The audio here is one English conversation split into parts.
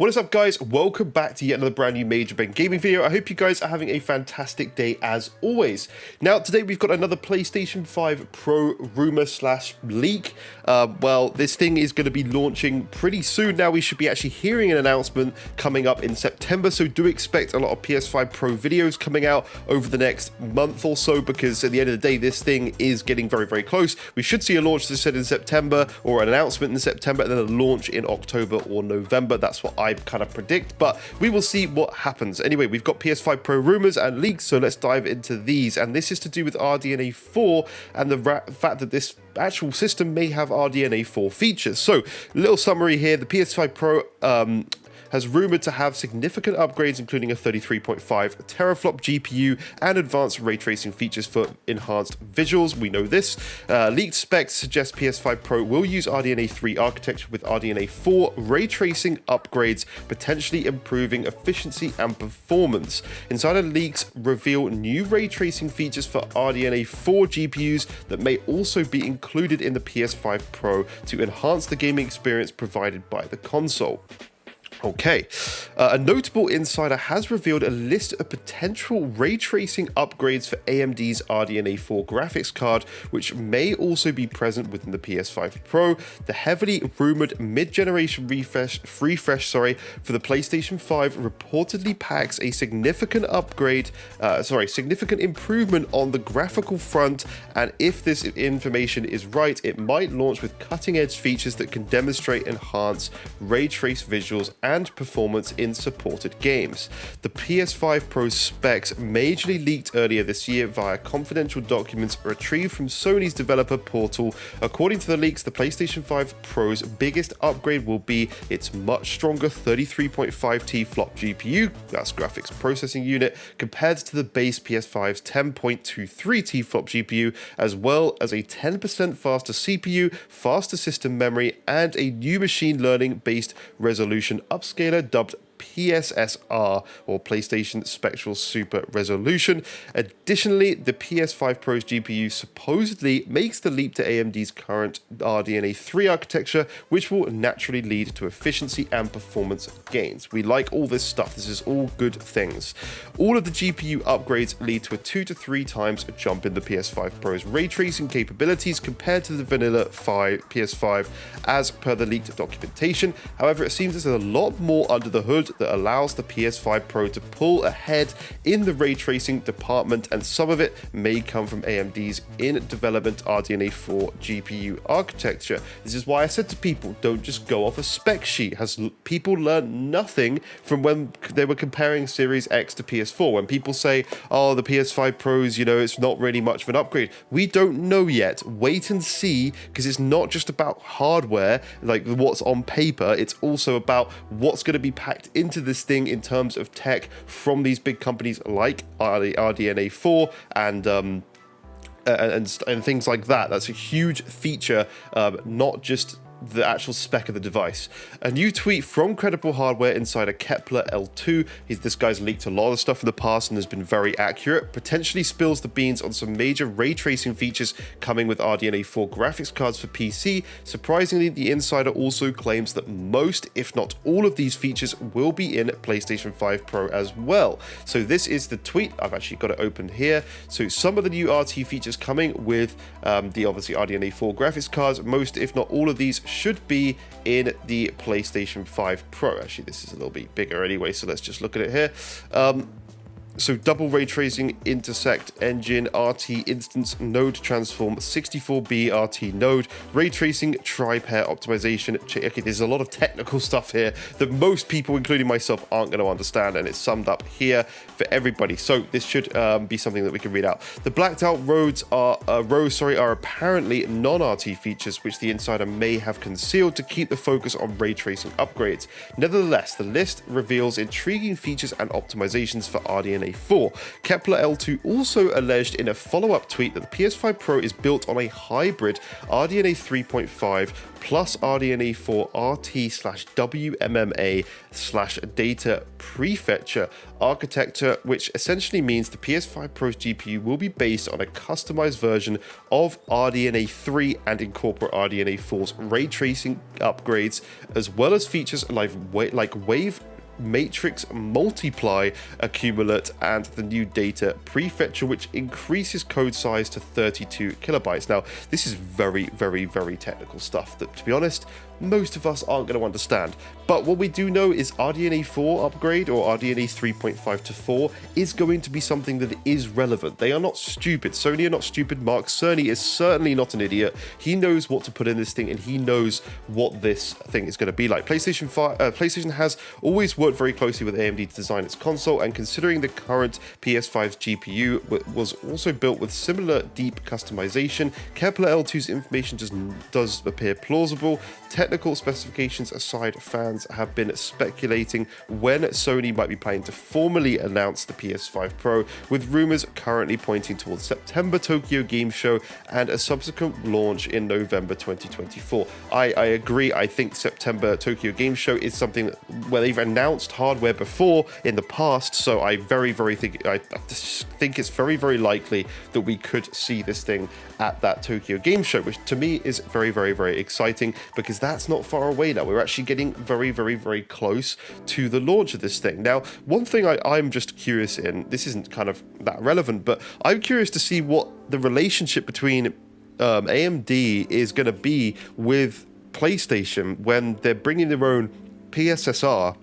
What is up, guys? Welcome back to yet another brand new Major Ben gaming video. I hope you guys are having a fantastic day as always. Now, today we've got another PlayStation 5 Pro rumor slash leak. Well, this thing is going to be launching pretty soon. Now, we should be actually hearing an announcement coming up in September, so do expect a lot of PS5 Pro videos coming out over the next month or so, because at the end of the day, this thing is getting very, very close. We should see a launch, as I said, in September, or an announcement in September, and then a launch in October or November. That's what I kind of predict, but we will see what happens. Anyway, we've got PS5 Pro rumors and leaks, so let's dive into these. And this is to do with RDNA 4 and the fact that this actual system may have RDNA 4 features. So, a little summary here. The PS5 Pro has rumored to have significant upgrades, including a 33.5 teraflop GPU and advanced ray tracing features for enhanced visuals. We know this. Leaked specs suggest PS5 Pro will use RDNA 3 architecture with RDNA 4 ray tracing upgrades, potentially improving efficiency and performance. Insider leaks reveal new ray tracing features for RDNA 4 GPUs that may also be included in the PS5 Pro to enhance the gaming experience provided by the console. Okay, a notable insider has revealed a list of potential ray tracing upgrades for AMD's RDNA 4 graphics card, which may also be present within the PS5 Pro. The heavily rumored mid-generation refresh for the PlayStation 5 reportedly packs a significant significant improvement on the graphical front, and if this information is right, it might launch with cutting-edge features that can demonstrate enhanced ray trace visuals and performance in supported games. The PS5 Pro specs majorly leaked earlier this year via confidential documents retrieved from Sony's developer portal. According to the leaks, the PlayStation 5 Pro's biggest upgrade will be its much stronger 33.5T flop GPU, that's graphics processing unit, compared to the base PS5's 10.23T flop GPU, as well as a 10% faster CPU, faster system memory, and a new machine learning based resolution upscaler dubbed PSSR, or PlayStation Spectral Super Resolution. Additionally, the PS5 Pro's GPU supposedly makes the leap to AMD's current RDNA 3 architecture, which will naturally lead to efficiency and performance gains. We like all this stuff. This is all good things. All of the GPU upgrades lead to a 2 to 3 times jump in the PS5 Pro's ray tracing capabilities compared to the vanilla PS5, as per the leaked documentation. However, it seems there's a lot more under the hood that allows the PS5 Pro to pull ahead in the ray tracing department, and some of it may come from AMD's in-development RDNA 4 GPU architecture. This is why I said to people, don't just go off a spec sheet. Has people learned nothing from when they were comparing Series X to PS4? When people say, oh, the PS5 Pros, you know, it's not really much of an upgrade. We don't know yet. Wait and see, because it's not just about hardware, like what's on paper. It's also about what's going to be packed into this thing in terms of tech from these big companies like RDNA 4 and things like that. That's a huge feature, not just the actual spec of the device. A new tweet from Credible Hardware insider Kepler L2, this guy's leaked a lot of stuff in the past and has been very accurate, potentially spills the beans on some major ray tracing features coming with RDNA 4 graphics cards for PC. Surprisingly, the insider also claims that most, if not all, of these features will be in PlayStation 5 Pro as well. So this is the tweet. I've actually got it open here. So some of the new RT features coming with the obviously RDNA 4 graphics cards, most, if not all, of these should be in the PlayStation 5 Pro. Actually, this is a little bit bigger anyway, so let's just look at it here. So double ray tracing, intersect engine, RT instance, node transform, 64B RT node, ray tracing, tri-pair optimization. Okay, there's a lot of technical stuff here that most people, including myself, aren't going to understand, and it's summed up here for everybody. So this should be something that we can read out. The blacked out rows are apparently non-RT features, which the insider may have concealed to keep the focus on ray tracing upgrades. Nevertheless, the list reveals intriguing features and optimizations for RDNA RDNA 4. Kepler L2 also alleged in a follow-up tweet that the PS5 Pro is built on a hybrid RDNA 3.5 plus RDNA 4 RT/WMMA/data prefetcher architecture, which essentially means the PS5 Pro's GPU will be based on a customized version of RDNA 3 and incorporate RDNA 4's ray tracing upgrades, as well as features like wave matrix multiply accumulate and the new data prefetcher, which increases code size to 32 kilobytes. Now, this is very technical stuff that, to be honest, most of us aren't going to understand. But what we do know is RDNA 4 upgrade, or RDNA 3.5 to 4, is going to be something that is relevant. They are not stupid. Sony are not stupid. Mark Cerny is certainly not an idiot. He knows what to put in this thing, and he knows what this thing is going to be like. PlayStation has always worked very closely with AMD to design its console, and considering the current PS5's GPU was also built with similar deep customization, Kepler L2's information does appear plausible. Technical specifications aside, fans have been speculating when Sony might be planning to formally announce the PS5 Pro, with rumors currently pointing towards September Tokyo Game Show and a subsequent launch in November 2024. I agree. I think September Tokyo Game Show is something where they've announced hardware before in the past, so I think it's very likely that we could see this thing at that Tokyo Game Show, which to me is very exciting, because that's not far away now. We're actually getting very close to the launch of this thing. Now, one thing I'm just curious in, this isn't kind of that relevant, but I'm curious to see what the relationship between AMD is going to be with PlayStation when they're bringing their own PSSR.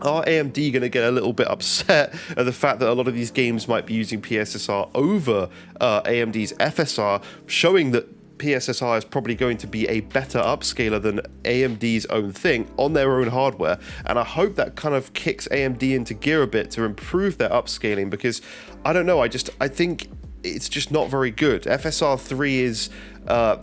Are AMD going to get a little bit upset at the fact that a lot of these games might be using PSSR over AMD's FSR, showing that PSSR is probably going to be a better upscaler than AMD's own thing on their own hardware? And I hope that kind of kicks AMD into gear a bit to improve their upscaling, because I don't know, I think it's just not very good. FSR 3 is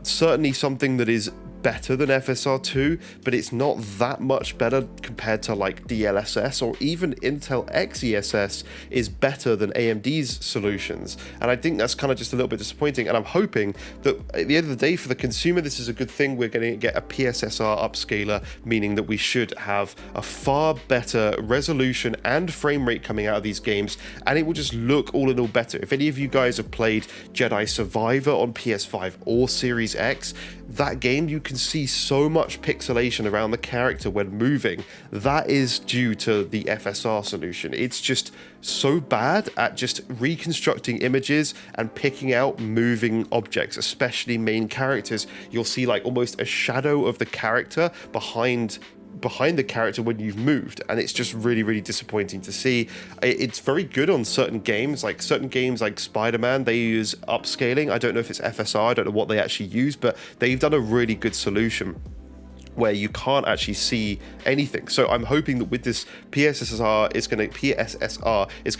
certainly something that is better than FSR 2, but it's not that much better compared to like DLSS, or even Intel XeSS is better than AMD's solutions. And I think that's kind of just a little bit disappointing, and I'm hoping that at the end of the day, for the consumer, this is a good thing. We're going to get a PSSR upscaler, meaning that we should have a far better resolution and frame rate coming out of these games, and it will just look all in all better. If any of you guys have played Jedi Survivor on PS5 or Series X, that game, you can see so much pixelation around the character when moving. That is due to the FSR solution. It's just so bad at just reconstructing images and picking out moving objects, especially main characters. You'll see like almost a shadow of the character behind the character when you've moved, and it's just really disappointing to see. It's very good on certain games like Spider-Man. They use upscaling. I don't know if it's FSR, I don't know what they actually use, but they've done a really good solution where you can't actually see anything. So I'm hoping that with this PSSR is going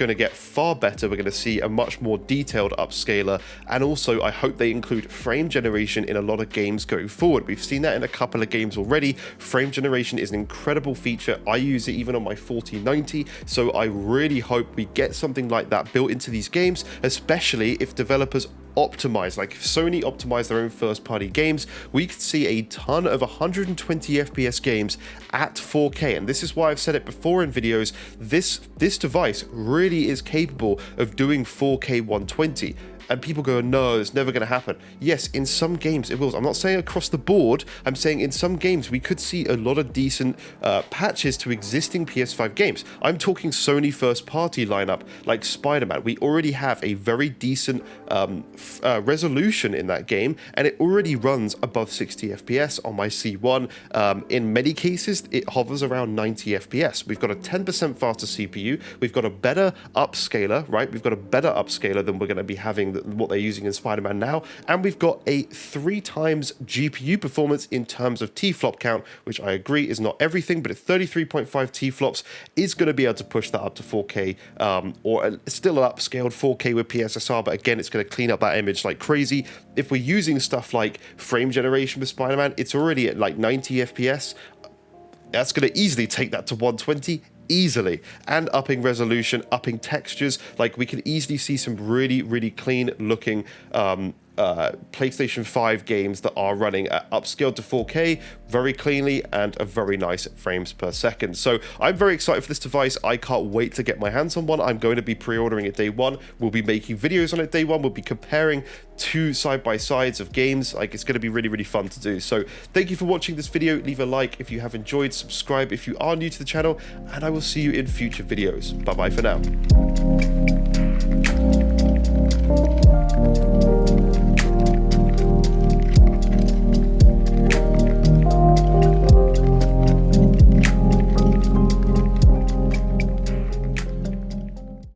to get far better. We're going to see a much more detailed upscaler, and also I hope they include frame generation in a lot of games going forward. We've seen that in a couple of games already. Frame generation is an incredible feature. I use it even on my 4090, so I really hope we get something like that built into these games, especially if developers optimize. Like if Sony optimized their own first-party games, we could see a ton of 120 FPS games at 4K. And this is why I've said it before in videos, this device really is capable of doing 4K 120. And people go, no, it's never going to happen. Yes, in some games it will. I'm not saying across the board. I'm saying in some games we could see a lot of decent patches to existing PS5 games. I'm talking Sony first-party lineup, like Spider-Man. We already have a very decent resolution in that game, and it already runs above 60 FPS on my C1. In many cases, it hovers around 90 FPS. We've got a 10% faster CPU. We've got a better upscaler, right? We've got a better upscaler than we're going to be having what they're using in Spider-Man now, and we've got a 3 times GPU performance in terms of T-flop count, which I agree is not everything, but at 33.5 T-flops is going to be able to push that up to 4K, or still an upscaled 4K with PSSR, but again, it's going to clean up that image like crazy. If we're using stuff like frame generation with Spider-Man, it's already at like 90 FPS. That's going to easily take that to 120 easily, and upping resolution, upping textures. Like, we can easily see some really clean looking PlayStation 5 games that are running at upscaled to 4K very cleanly and a very nice frames per second. So I'm very excited for this device. I can't wait to get my hands on one. I'm going to be pre-ordering it day one. We'll be making videos on it day one. We'll be comparing two side-by-sides of games. Like, it's going to be really fun to do. So thank you for watching this video. Leave a like if you have enjoyed, subscribe if you are new to the channel, and I will see you in future videos. Bye bye for now.